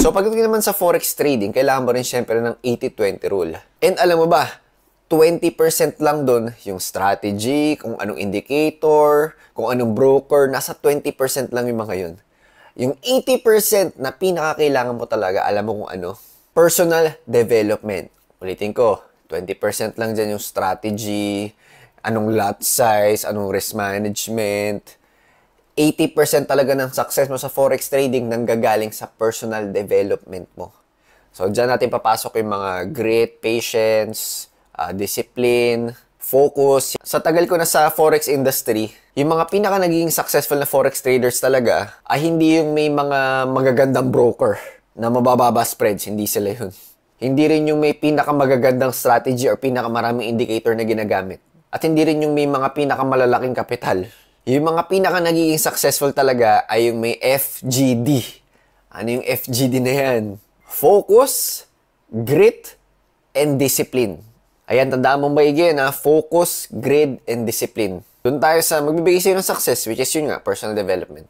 So, pagdating naman sa forex trading, kailangan mo rin syempre ng 80-20 rule. And alam mo ba, 20% lang dun yung strategy, kung anong indicator, kung anong broker, nasa 20% lang yung mga yun. Yung 80% na pinakakailangan mo talaga, alam mo kung ano? Personal development. Ulitin ko, 20% lang dyan yung strategy, anong lot size, anong risk management. 80% talaga ng success mo sa forex trading nanggagaling sa personal development mo. So, dyan natin papasok yung mga grit, patience, discipline, focus. Sa tagal ko na sa forex industry, yung mga pinaka naging successful na forex traders talaga ay hindi yung may mga magagandang broker na mabababa spreads, hindi sila yun. Hindi rin yung may pinaka magagandang strategy or pinaka maraming indicator na ginagamit. At hindi rin yung may mga pinaka malalaking kapital. Yung mga pinaka nagiging successful talaga ay yung may FGD. Ano yung FGD na yan? Focus, grit, and discipline. Ayan, tandaan mong maigi na focus, grit, and discipline. Doon tayo sa magbibigay sa'yo ng success, which is yun nga, personal development.